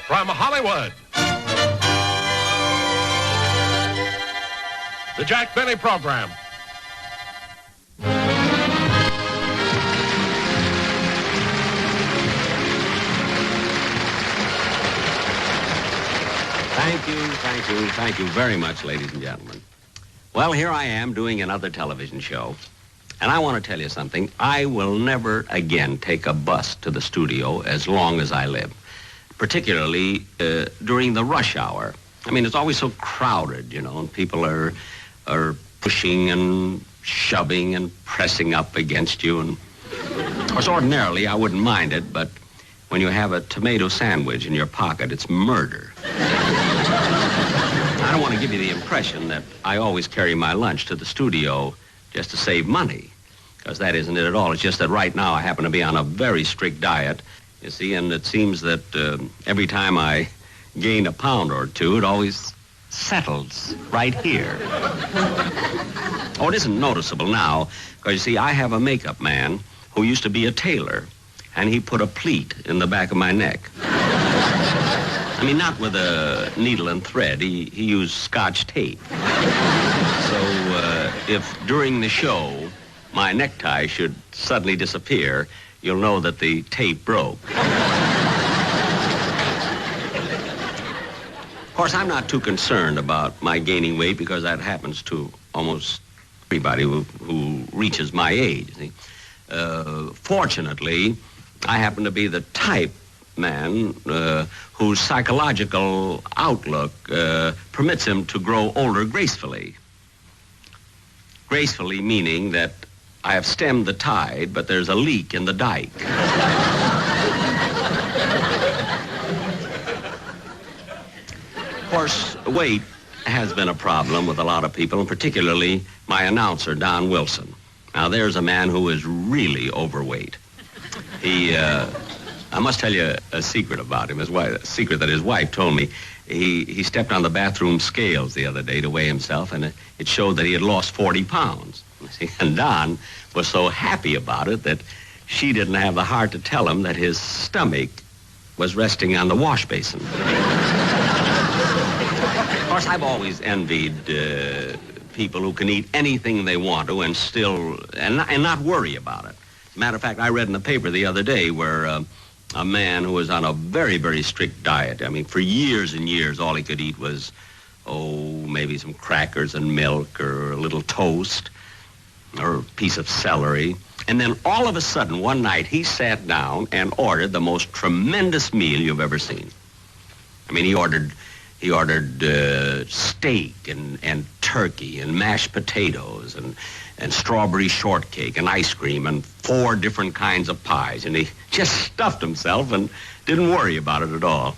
from Hollywood, the Jack Benny Program. Thank you very much, ladies and gentlemen. Well, here I am doing another television show, and I want to tell you something. I will never again take a bus to the studio as long as I live, particularly during the rush hour. I mean, it's always so crowded, you know, and people are pushing and shoving and pressing up against you. And of course, ordinarily, I wouldn't mind it, but when you have a tomato sandwich in your pocket, it's murder. I don't want to give you the impression that I always carry my lunch to the studio just to save money, because that isn't it at all. It's just that right now I happen to be on a very strict diet, you see, and it seems that every time I gain a pound or two, it always settles right here. Oh, it isn't noticeable now, because you see, I have a makeup man who used to be a tailor, and he put a pleat in the back of my neck. I mean, not with a needle and thread. He used Scotch tape. So if during the show my necktie should suddenly disappear, you'll know that the tape broke. Of course, I'm not too concerned about my gaining weight because that happens to almost everybody who reaches my age. See? Fortunately, I happen to be the type man whose psychological outlook permits him to grow older gracefully. Gracefully meaning that I have stemmed the tide, but there's a leak in the dike. Of course, weight has been a problem with a lot of people, and particularly my announcer, Don Wilson. Now, there's a man who is really overweight. I must tell you a secret about him, a secret that his wife told me. He stepped on the bathroom scales the other day to weigh himself, and it showed that he had lost 40 pounds. See, and Don was so happy about it that she didn't have the heart to tell him that his stomach was resting on the wash basin. Of course, I've always envied people who can eat anything they want to and still and not worry about it. Matter of fact, I read in the paper the other day where a man who was on a very, very strict diet. I mean, for years and years, all he could eat was, maybe some crackers and milk or a little toast or a piece of celery. And then all of a sudden, one night, he sat down and ordered the most tremendous meal you've ever seen. I mean, he ordered steak and turkey and mashed potatoes and strawberry shortcake and ice cream and 4 different kinds of pies. And he just stuffed himself and didn't worry about it at all.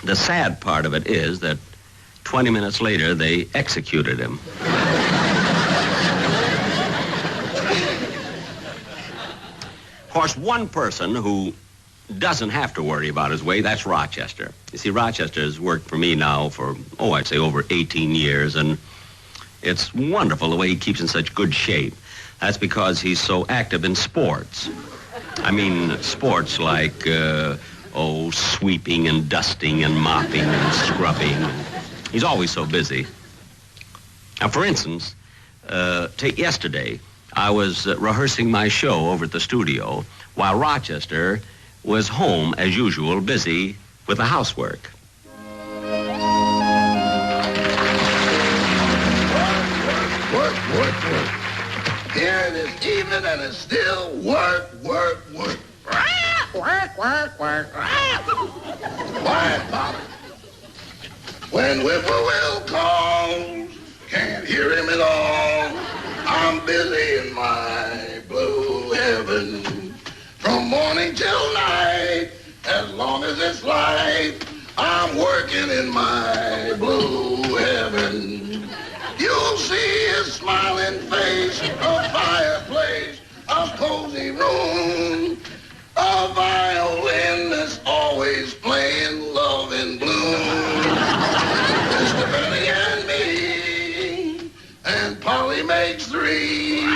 The sad part of it is that 20 minutes later, they executed him. Of course, one person who doesn't have to worry about his weight, that's Rochester. You see, Rochester has worked for me now for, I'd say over 18 years, and it's wonderful the way he keeps in such good shape. That's because he's so active in sports. I mean, sports like, sweeping and dusting and mopping and scrubbing. He's always so busy. Now, for instance, take yesterday, I was rehearsing my show over at the studio while Rochester was home, as usual, busy with the housework. Work. Here it is evening and it's still work. Work. Quiet, Bobby. When Whippoorwill calls, can't hear him at all. I'm busy in my blue heaven. From morning till night, as long as it's light, I'm working in my blue heaven. You'll see his smiling face, a fireplace, a cozy room, a violin that's always playing Love in Bloom. Mr. Benny and me, and Polly makes 3.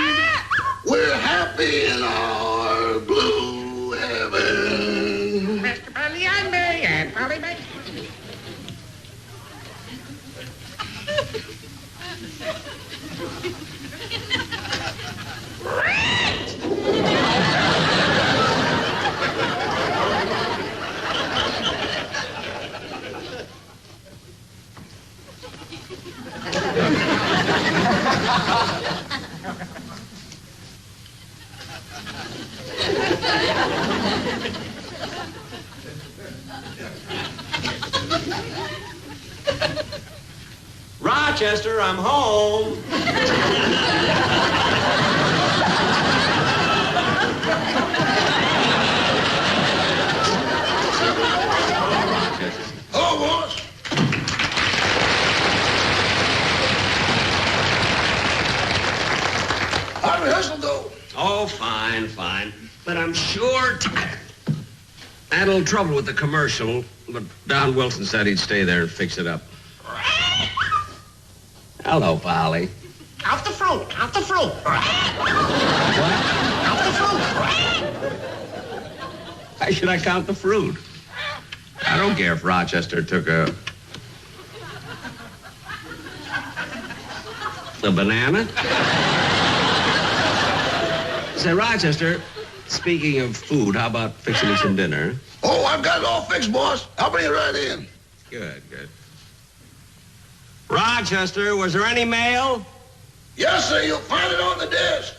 We're happy in our blue heaven. Mr. Benny Polly and May and Polly May. Rochester, I'm home. Oh, boss. How'd rehearsal go? Oh, fine, fine. But I'm sure tired. I had a little trouble with the commercial, but Don Wilson said he'd stay there and fix it up. Hello, Polly. Out the fruit, out the fruit. Out the fruit. Why should I count the fruit? I don't care if Rochester took a banana. Say, Rochester, speaking of food, how about fixing me some dinner? Oh, I've got it all fixed, boss. I'll bring it right in. Good, good. Rochester, was there any mail? Yes, sir. You'll find it on the desk.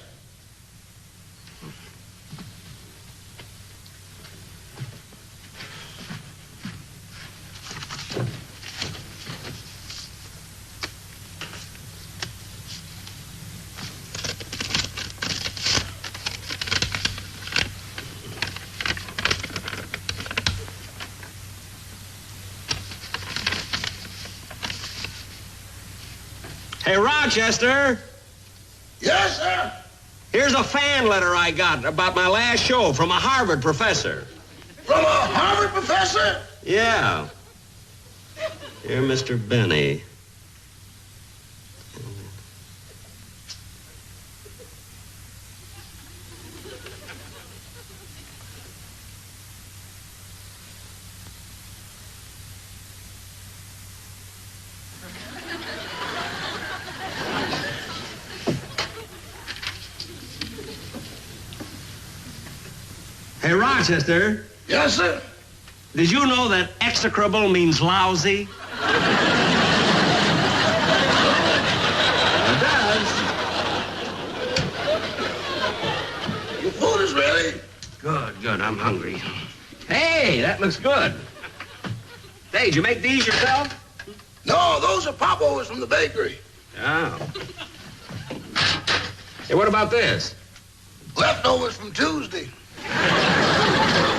Hey, Rochester, Yes, sir. here's a fan letter I got about my last show from a Harvard professor. From a Harvard professor? Yeah. Dear Mr. Benny. Hey, Rochester, Yes, sir. did you know that execrable means lousy? It does. Your food is ready. Good, good. I'm hungry. Hey, that looks good. Hey, did you make these yourself? No, those are popovers from the bakery. Oh. Hey, what about this? Leftovers from Tuesday.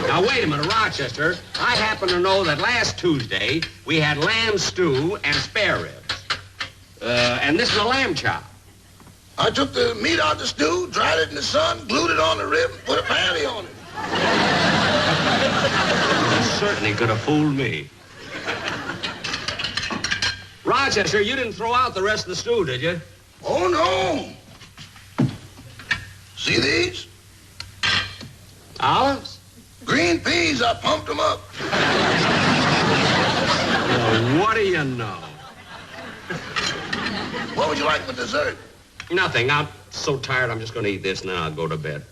Now, wait a minute, Rochester. I happen to know that last Tuesday we had lamb stew and spare ribs. And this is a lamb chop. I took the meat out of the stew, dried it in the sun, glued it on the rib, and put a patty on it. You certainly could have fooled me. Rochester, you didn't throw out the rest of the stew, did you? Oh, no. See these? Olives? Green peas, I pumped them up. Well, what do you know? What would you like for dessert? Nothing. I'm so tired, I'm just going to eat this and then I'll go to bed.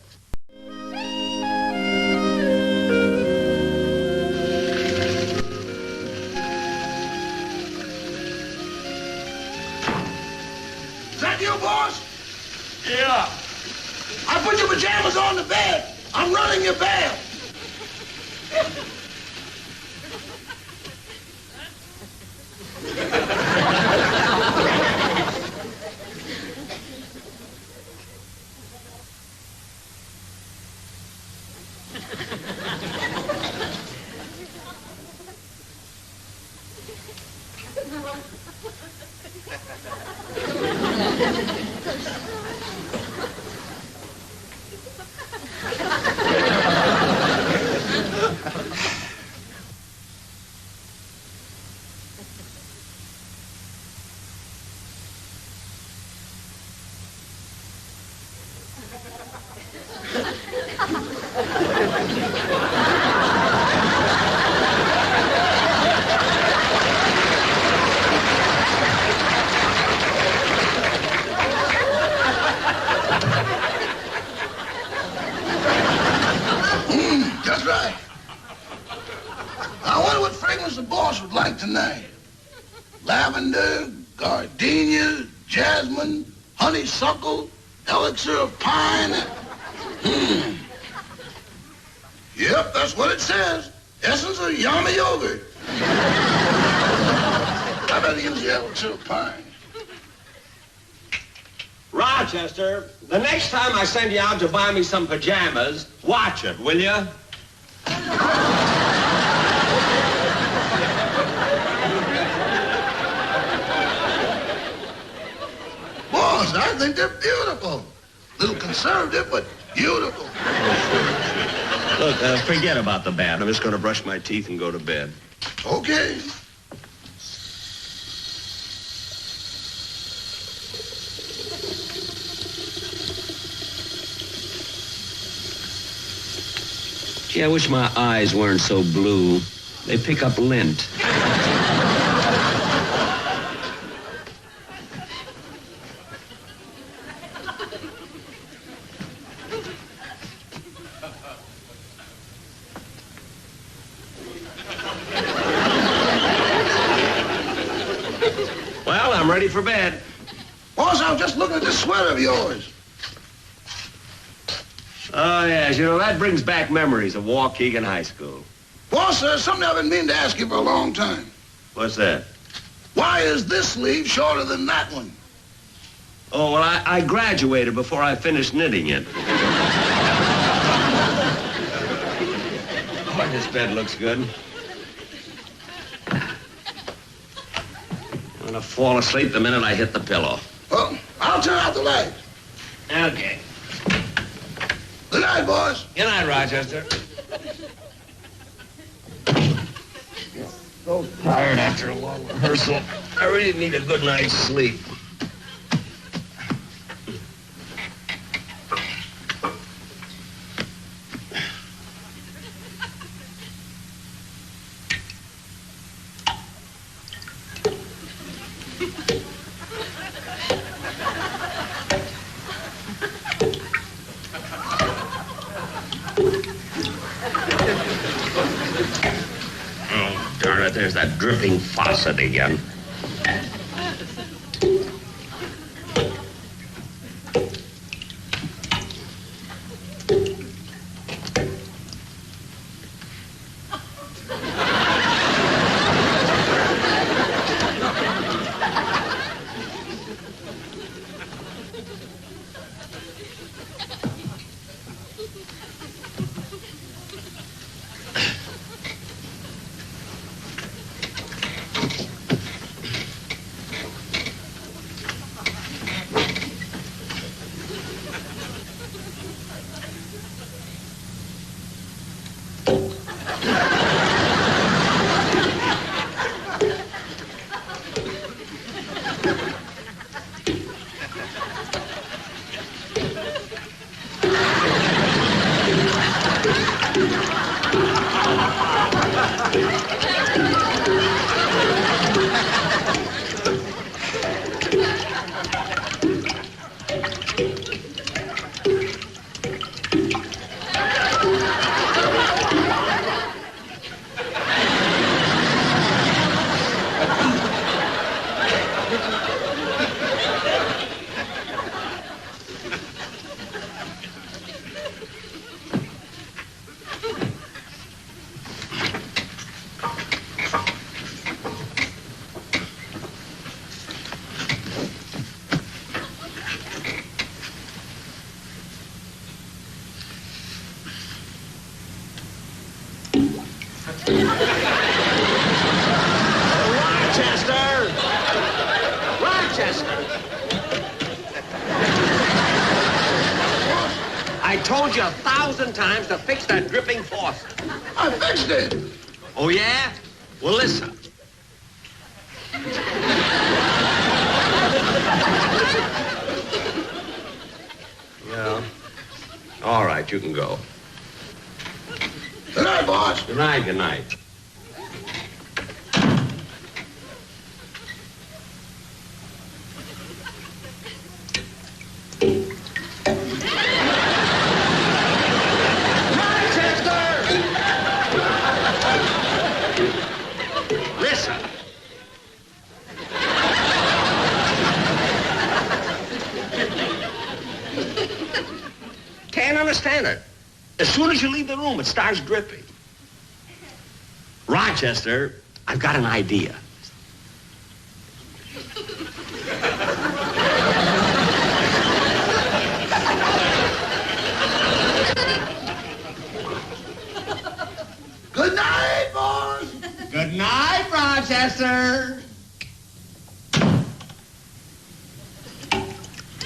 Is that you, boss? Yeah. I put your pajamas on the bed. I'm running your bed. as the boss would like tonight. Lavender, gardenia, jasmine, honeysuckle, elixir of pine. Yep, that's what it says. Essence of yama yogurt. I better use the elixir of pine. Rochester, the next time I send you out to buy me some pajamas, watch it, will you? Boss, I think they're beautiful. Little conservative, but beautiful. Look, forget about the bat. I'm just going to brush my teeth and go to bed. Okay. Gee, I wish my eyes weren't so blue. They pick up lint. Well, I'm ready for bed. Boss, I was just looking at this sweater of yours. Oh, yes. You know, that brings back memories of Waukegan High School. Boss, there's something I've been meaning to ask you for a long time. What's that? Why is this sleeve shorter than that one? Oh, well, I graduated before I finished knitting it. Oh, this bed looks good. I'm gonna fall asleep the minute I hit the pillow. Well, I'll turn out the light. Okay. Good night, boss. Good night, Rochester. So tired after a long rehearsal. I really need a good night's sleep. Darn it, there's that dripping faucet again. I told you 1,000 times to fix that dripping faucet. I fixed it. Oh, yeah? Well, listen. Well, all right, you can go. Good night, boss. Good night, good night. understand it. As soon as you leave the room, it starts dripping. Rochester, I've got an idea. Good night, boys. Good night, Rochester.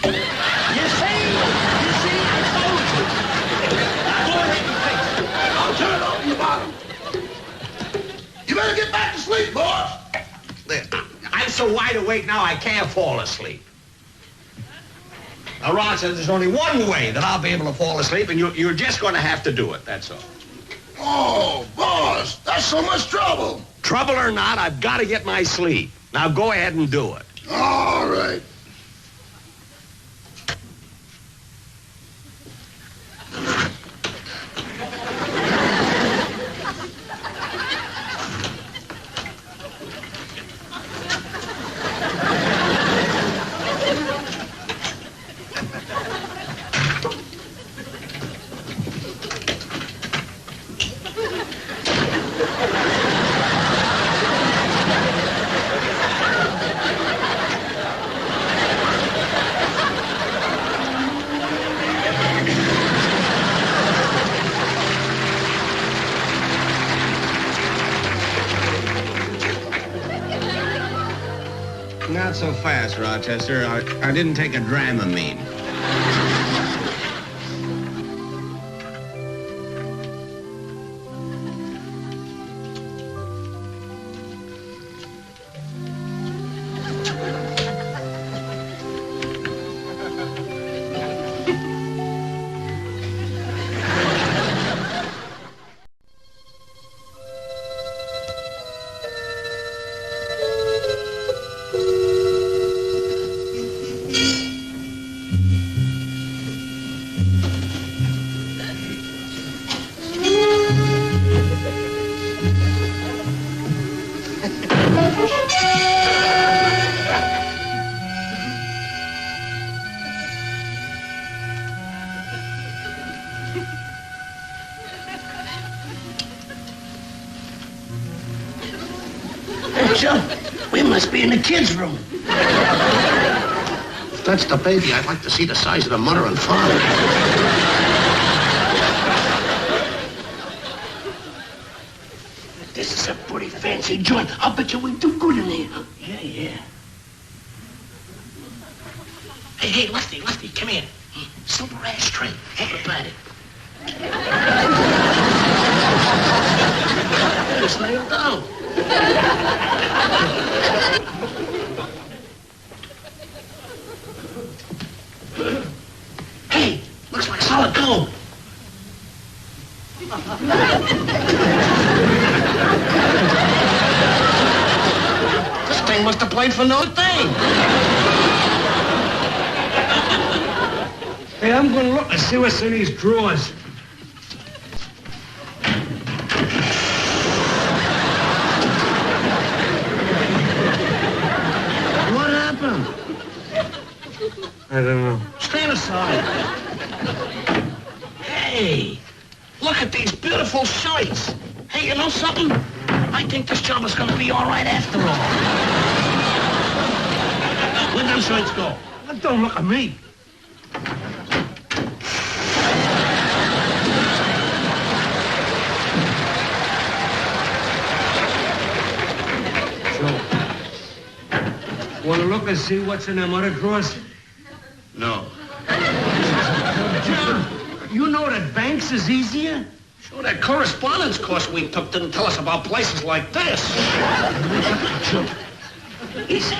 You see, I told you. Now go ahead and fix it. I'll turn it off your bottom. You better get back to sleep, boys. I'm so wide awake now I can't fall asleep. Now, Rochester, there's only one way that I'll be able to fall asleep, and you're just going to have to do it, that's all. Oh, boss, that's so much trouble. Trouble or not, I've got to get my sleep. Now go ahead and do it. All right. Not so fast, Rochester. I didn't take a Dramamine. Joe, we must be in the kids' room. If that's the baby, I'd like to see the size of the mother and father. This is a pretty fancy joint. I'll bet you we do good in here. Yeah. Hey, Lefty, come here. Silver ashtray. Look about it. It's nailed down. Hey, looks like solid gold. This thing must have played for no thing. Hey, I'm gonna look and see what's in these drawers. What happened? I don't know. Stand aside. Hey, look at these beautiful shirts. Hey, you know something? I think this job is going to be all right after all. Where'd them shirts go? Don't look at me. Want to look and see what's in them other drawers? No. John, you know that banks is easier? Sure, that correspondence course we took didn't tell us about places like this. Easy.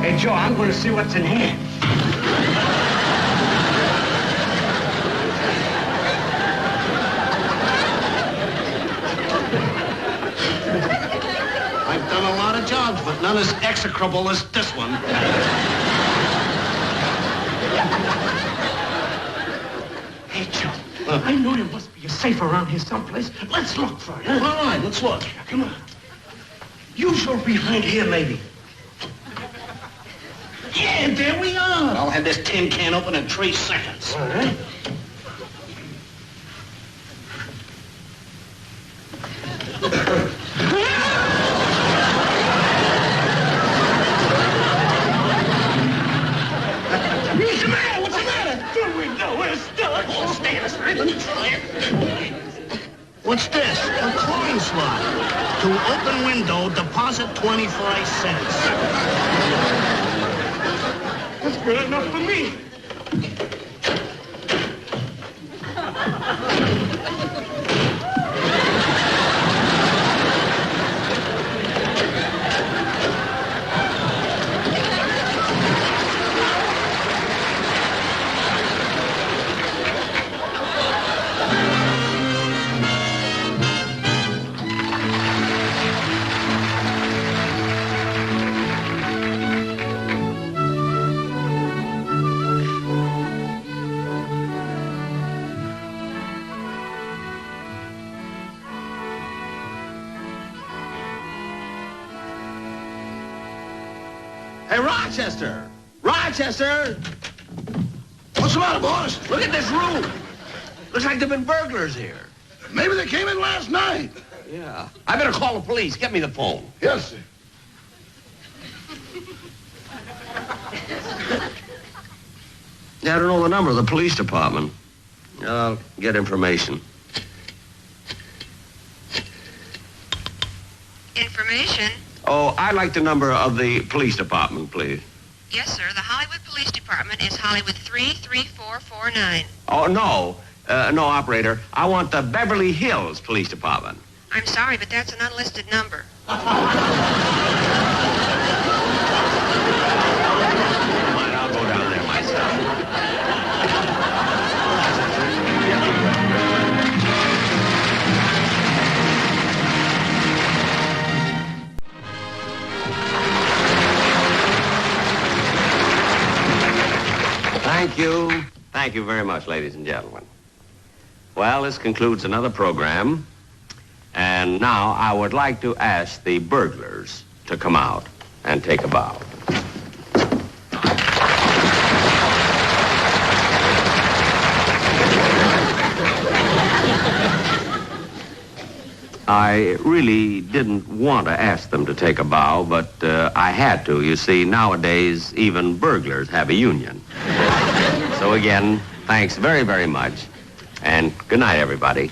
Hey, Joe, I'm going to see what's in here. I've done a lot of jobs, but none as execrable as this one. Hey, Joe, I know there must be a safe around here someplace. Let's look for it, huh? All right, let's look. Come on. Usual behind here, maybe. Yeah, there we are. I'll have this tin can open in 3 seconds. All right. What's the matter? What's the matter? The window is stuck. Oh, stand aside. Let me try it. What's this? A coin slot. To open window, deposit 25 cents. That's good enough for me. Hey, Rochester! Rochester! What's the matter, boss? Look at this room. Looks like there've been burglars here. Maybe they came in last night. Yeah. I better call the police. Get me the phone. Yes, sir. Yeah, I don't know the number of the police department. I'll get information. Information? Oh, I'd like the number of the police department, please. Yes, sir. The Hollywood Police Department is Hollywood 33449. Oh, no. No, operator. I want the Beverly Hills Police Department. I'm sorry, but that's an unlisted number. Fine, I'll go down there myself. Thank you. Thank you very much, ladies and gentlemen. Well, this concludes another program. And now I would like to ask the burglars to come out and take a bow. I really didn't want to ask them to take a bow, but I had to. You see, nowadays, even burglars have a union. So again, thanks very, very much. And good night, everybody.